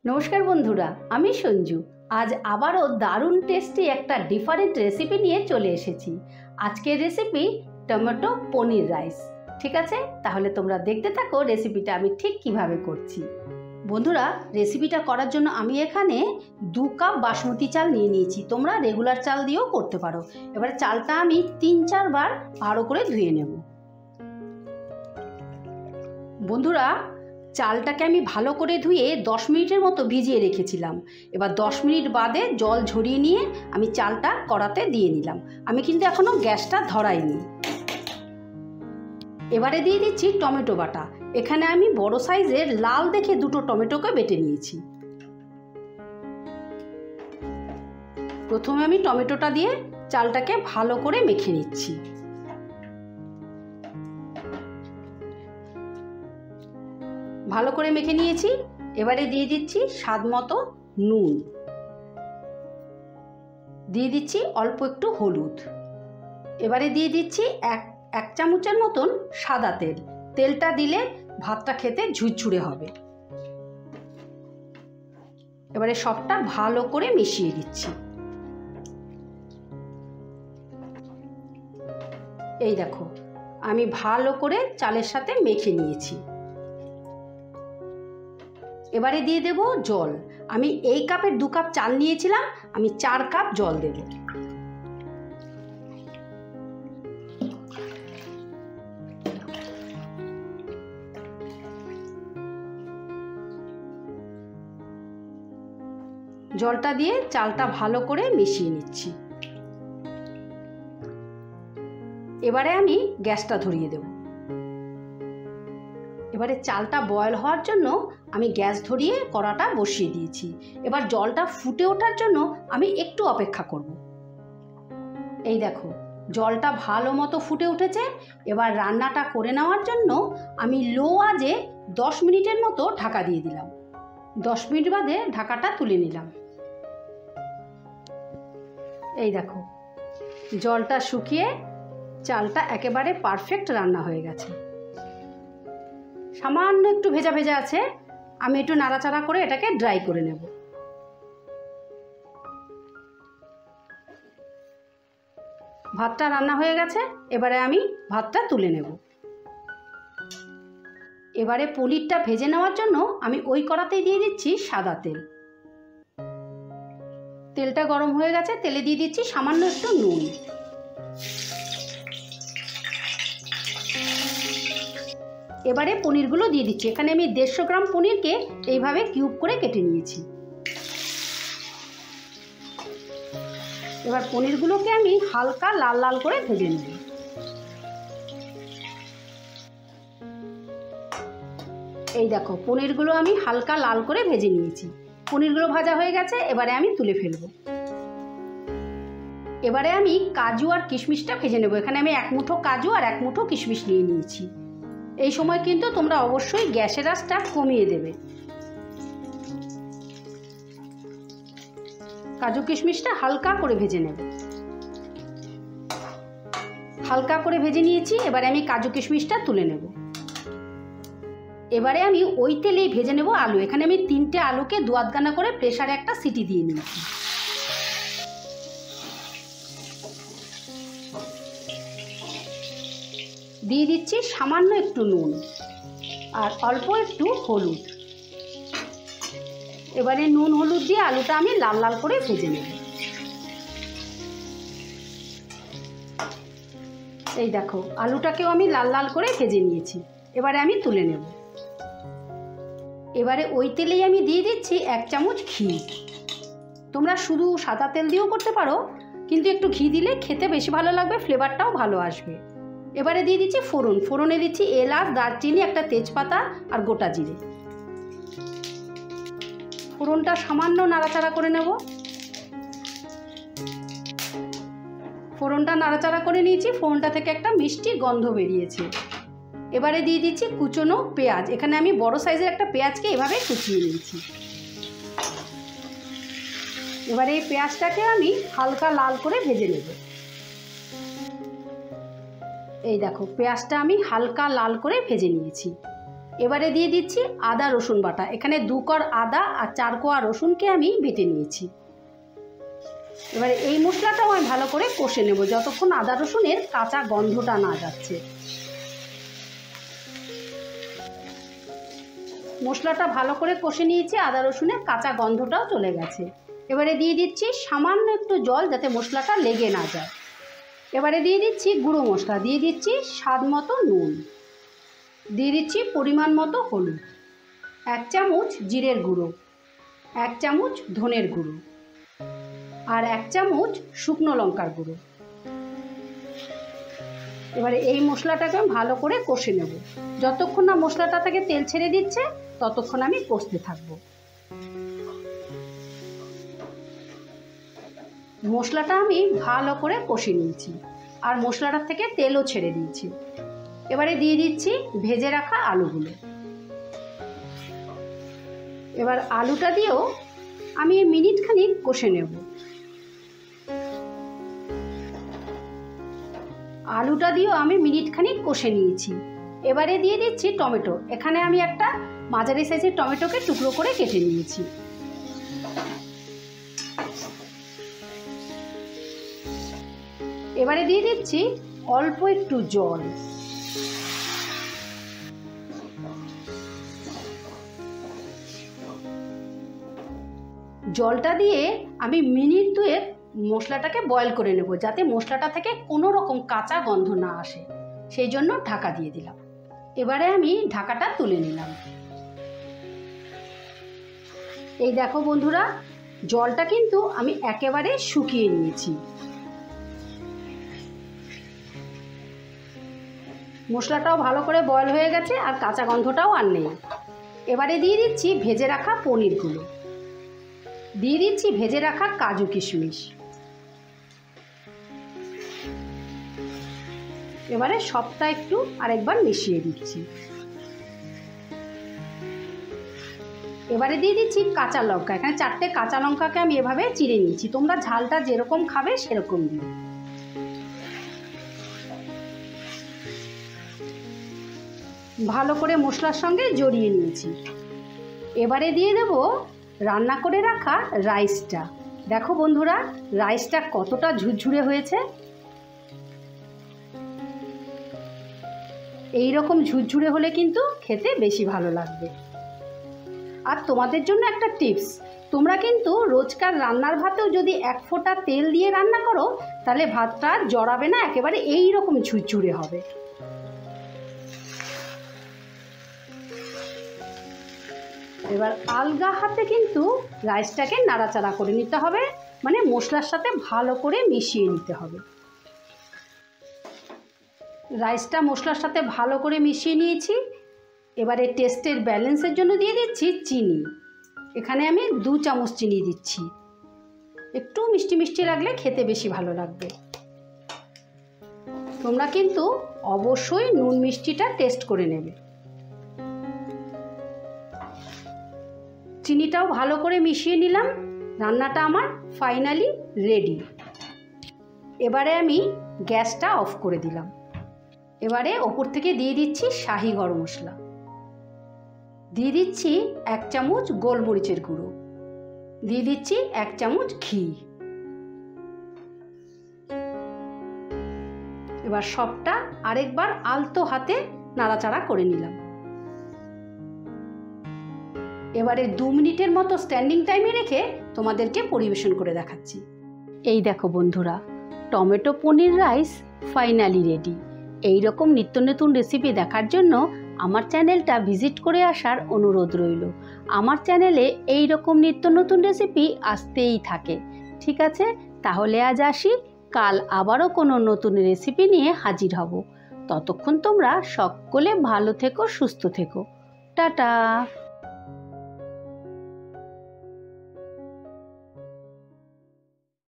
नमस्कार बंधुरा आमी संजू आज आबारो दारुण टेस्टी एक डिफारेंट रेसिपि निये चले एसेछि। आजकेर रेसिपि टमेटो पनीर राइस। ठीक आछे, ताहले तोमरा देखते थाको रेसिपिटा आमी ठीक किभाबे करछि। बंधुरा रेसिपिटा करार जोन्नो आमी एखाने 2 কাপ बासमती चाल निये निয়েছি। तोमरा रेगुलार चाल दिয়েও करते पारो। एबारे चालटा आमी 3-4 बार भालो करे धुए नेब। बंधुरा चालटाके आमी भालो करे धुए 10 मिनिटेर मतो भिजिए रेखेछिलाम। एबार 10 मिनिट बादे जल झरिए निये आमी चालटा कड़ाते दिए निलाम। आमी किन्तु एखोनो ग्यासटा धराइनि। एबारे दिए दिচ্ছি टमेटो बाटा। एखाने आमी बड़ो साइजेर लाल देखे दुटो टमेटोके बेटे निয়েছি। प्रथमे आमी टमेटोटा दिए चालटाके भालो करे मेखे निচ্ছি। ভালো করে মেখে নিয়েছি। এবারে দিয়ে দিচ্ছি স্বাদ মতো নুন, দিয়ে দিচ্ছি অল্প একটু হলুদ। এবারে দিয়ে দিচ্ছি এক চামচের মতন সাদা তেল। তেলটা দিলে ভাতটা খেতে ঝুরঝুরে হবে। এবারে সবটা ভালো করে মিশিয়ে দিচ্ছি। এই দেখো আমি ভালো করে চালের সাথে মেখে নিয়েছি। এবারে দিয়ে দেব জল। আমি এই কাপের 2 কাপ চাল নিয়েছিলাম, আমি 4 কাপ জল দেব। জলটা দিয়ে চালটা ভালো করে মিশিয়ে নিচ্ছি। এবারে আমি গ্যাসটা ধরিয়ে দেব। এবারে চালটা বয়েল হওয়ার জন্য আমি গ্যাস ধরিয়ে কড়াটা বসিয়ে দিয়েছি। এবার জলটা ফুটে ওঠার জন্য আমি একটু অপেক্ষা করব। এই দেখো জলটা ভালো মতো ফুটে উঠেছে। এবার রান্নাটা করে নেওয়ার জন্য আমি লো আঁচে 10 মিনিটের মতো ঢাকা দিয়ে দিলাম। 10 মিনিট বাদে ঢাকাটা তুলে নিলাম। এই দেখো জলটা শুকিয়ে চালটা একেবারে পারফেক্ট রান্না হয়ে গেছে। সামান্য একটু ভেজা ভেজা আছে, আমি একটু নাড়াচাড়া করে এটাকে ড্রাই করে নেব। ভাতটা রান্না হয়ে গেছে, এবারে আমি ভাতটা তুলে নেব। এবারে পনিরটা ভেজে নেওয়ার জন্য আমি ওই কড়াতেই দিয়ে দিচ্ছি সাদা তেল। তেলটা গরম হয়ে গেছে, তেলে দিয়ে দিচ্ছি সামান্য একটু নুন। এবারে পনিরগুলো দিয়ে দিচ্ছি। এখানে আমি 150 গ্রাম পনিরকে এইভাবে কিউব করে কেটে নিয়েছি। এবার পনিরগুলোকে আমি হালকা লাল লাল করে ভেজে নেব। এই দেখো পনিরগুলো আমি হালকা লাল করে ভেজে নিয়েছি। পনিরগুলো ভাজা হয়ে গেছে, এবারে আমি তুলে ফেলবো। এবারে আমি কাজু আর কিশমিশটা ভেজে নেব। এখানে আমি 1 মুঠো কাজু আর 1 মুঠো কিশমিশ নিয়ে নিয়েছি। এই সময় কিন্তু তোমরা অবশ্যই গ্যাসের আঁচটা কমিয়ে দেবে। কাজু কিশমিশটা হালকা করে ভেজে নেব। হালকা করে ভেজে নিয়েছি, এবারে আমি কাজু কিশমিশটা তুলে নেব। এবারে আমি ওই তেলেই ভেজে নেব আলু। এখানে আমি 3টে আলুকে 2 আধখানা করে প্রেসারে একটা সিটি দিয়ে নিয়েছি। দিয়ে দিচ্ছি সামান্য একটু নুন আর অল্প একটু হলুদ। এবারে নুন হলুদ দিয়ে আলুটা আমি লাল লাল করে ভেজে নেব। এই দেখো আলুটাকেও আমি লাল লাল করে ভেজে নিয়েছি। এবারে আমি তুলে নেব। এবারে ওই তেলেই আমি দিয়ে দিচ্ছি 1 চামচ ঘি। তোমরা শুধু সাদা তেল দিয়েও করতে পারো, কিন্তু একটু ঘি দিলে খেতে বেশি ভালো লাগবে, ফ্লেভারটাও ভালো আসবে। এবারে দিয়ে দিচ্ছি ফোড়ন। ফোড়নে দিচ্ছি এলাচ, দারচিনি, একটা তেজপাতা আর গোটা জিরে। ফোড়নটা সামান্য নাড়াচাড়া করে নেব। ফোড়নটা নাড়াচাড়া করে নিয়েছি, ফোড়নটা থেকে একটা মিষ্টি গন্ধ বেরিয়েছে। এবারে দিয়ে দিচ্ছি কুচনো পেঁয়াজ। এখানে আমি বড় সাইজের একটা পেঁয়াজকে এভাবে কুচিয়ে নিয়েছি। এবারে এই পেঁয়াজটাকে আমি হালকা লাল করে ভেজে নেব। এই দেখো পেঁয়াজটা আমি হালকা লাল করে ভেজে নিয়েছি। এবারে দিয়ে দিচ্ছি আদা রসুন বাটা। এখানে 2 কোয়া আদা আর 4 কোয়া রসুনকে আমি বেটে নিয়েছি। এবারে এই মশলাটাও আমি ভালো করে কষে নেব যতক্ষণ আদা রসুনের কাঁচা গন্ধটা না যাচ্ছে। মশলাটা ভালো করে কষে নিয়েছি, আদা রসুনের কাঁচা গন্ধটাও চলে গেছে। এবারে দিয়ে দিচ্ছি সামান্য একটু জল যাতে মশলাটা লেগে না যায়। এবারে দিয়ে দিচ্ছি গুঁড়ো মশলা, দিয়ে দিচ্ছি স্বাদ মতো নুন, দিয়ে দিচ্ছি পরিমাণ মতো হলুদ, 1 চামচ জিরের গুঁড়ো, 1 চামচ ধনের গুঁড়ো আর 1 চামচ শুকনো লঙ্কার গুঁড়ো। এবারে এই মশলাটাকে ভালো করে কষে নেব। যতক্ষণ না মশলাটা থেকে তেল ছেড়ে দিচ্ছে ততক্ষণ আমি কষতে থাকব। মশলাটা আমি ভালো করে কষে নিয়েছি আর মশলাটা থেকে তেলও ছেড়ে দিয়েছি। এবারে দিয়ে দিচ্ছি ভেজে রাখা আলুগুলো। এবার আলুটা দিয়েও আমি মিনিট খানিক কষে নেব। আলুটা দিয়েও আমি মিনিট খানিক কষে নিয়েছি। এবারে দিয়ে দিচ্ছি টমেটো। এখানে আমি একটা মাঝারি সাইজের টমেটোকে টুকরো করে কেটে নিয়েছি। এবারে দিয়ে দিচ্ছি অল্প একটু জল। জলটা দিয়ে আমি মিনিট 2 মশলাটাকে বয়েল করে নেব যাতে মশলাটা থেকে কোনো রকম কাঁচা গন্ধ না আসে, সেই জন্য ঢাকা দিয়ে দিলাম। এবারে আমি ঢাকাটা তুলে নিলাম। এই দেখো বন্ধুরা, জলটা কিন্তু আমি একেবারে শুকিয়ে নিয়েছি। মশলাটাও ভালো করে বয়েল হয়ে গেছে আর কাঁচা গন্ধটাও আর নেই। এবারে দিয়ে দিচ্ছি ভেজে রাখা পনিরগুলো, দিয়ে দিচ্ছি ভেজে রাখা কাজু কিশমিশ। এবারে সবটা একটু আরেকবার মিশিয়ে দিচ্ছি। এবারে দিয়ে দিচ্ছি কাঁচা লঙ্কা। এখানে 4টে কাঁচা লঙ্কাকে আমি এভাবে চিড়ে নিয়েছি, তোমরা ঝালটা যেরকম খাবে সেরকম দিও। ভালো করে মশলার সঙ্গে জড়িয়ে নিয়েছি। এবারে দিয়ে দেব রান্না করে রাখা রাইসটা। দেখো বন্ধুরা, রাইসটা কতটা ঝুরঝুরে হয়েছে। এই রকম ঝুরঝুরে হলে কিন্তু খেতে বেশি ভালো লাগবে। আর তোমাদের জন্য একটা টিপস, তোমরা কিন্তু রোজকার রান্নার ভাতেও যদি 1 ফোঁটা তেল দিয়ে রান্না করো তাহলে ভাতটা জড়াবে না, একেবারে এই রকম ঝুরঝুরে হবে। এবার আলগা হাতে কিন্তু রাইসটাকে নাড়াচাড়া করে নিতে হবে, মানে মশলার সাথে ভালো করে মিশিয়ে নিতে হবে। রাইসটা মশলার সাথে ভালো করে মিশিয়ে নিয়েছি। এবারে টেস্টের ব্যালেন্সের জন্য দিয়ে দিচ্ছি চিনি। এখানে আমি 2 চামচ চিনি দিচ্ছি, একটু মিষ্টি মিষ্টি লাগলে খেতে বেশি ভালো লাগবে। তোমরা কিন্তু অবশ্যই নুন মিষ্টিটা টেস্ট করে নেবে। চিনিটাও ভালো করে মিশিয়ে নিলাম। রান্নাটা আমার ফাইনালি রেডি। এবারে আমি গ্যাসটা অফ করে দিলাম। এবারে ওপর থেকে দিয়ে দিচ্ছি শাহি গরম মশলা, দিয়ে দিচ্ছি 1 চামচ গোলমরিচের গুঁড়ো, দিয়ে দিচ্ছি 1 চামচ ঘি। এবার সবটা আরেকবার আলতো হাতে নাড়াচাড়া করে নিলাম। এবারে 2 মিনিটের মতো স্ট্যান্ডিং টাইমে রেখে তোমাদেরকে পরিবেশন করে দেখাচ্ছি। এই দেখো বন্ধুরা, টমেটো পনির রাইস ফাইনালি রেডি। এই রকম নিত্য নতুন রেসিপি দেখার জন্য আমার চ্যানেলটা ভিজিট করে আসার অনুরোধ রইল। আমার চ্যানেলে এই রকম নিত্য নতুন রেসিপি আসতেই থাকে। ঠিক আছে, তাহলে আজ আসি, কাল আবারও কোনো নতুন রেসিপি নিয়ে হাজির হব। ততক্ষণ তোমরা সকলে ভালো থেকো, সুস্থ থেকো। টাটা।